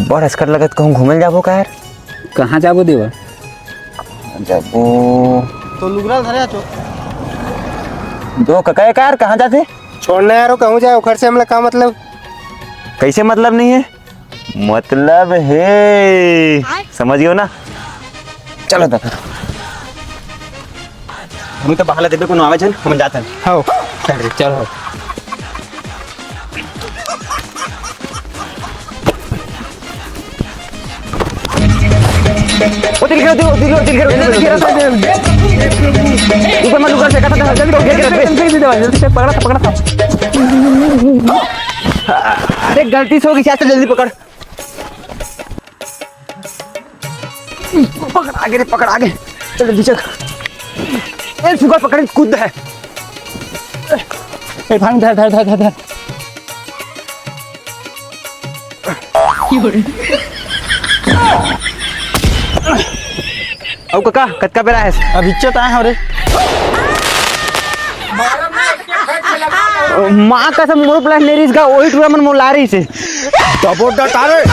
बड़ हस्कर लगत कहूँ घूमल जाबो का यार। कहाँ जाबो देवा? जाबो तो लुगरा धरे तो दो ककाए का यार, कहाँ जाते? छोड़ना यार, कहूँ जाए उखर से हमला का मतलब? कैसे मतलब नहीं है? मतलब है, समझ गयो ना? चलो तो फिर हम तो बहाला देबे को आवे छन, हम जाते हैं। हाँ चलो ओ दिल गिरो ऊपर मत लुका से कटा था, जल्दी घेर के पकड़ा। अरे गलती से हो गई, जल्दी पकड़। पकड़ आगे चल जल्दी चल। ए सुगा पकड़, कूद है। ए भांग धर औ काका कतका बेरा है? अब इज्जत आए हो रे। माँ कसम मोर प्लान नेरिस का ओही टूरा मन मोला रही से। तबो डटारे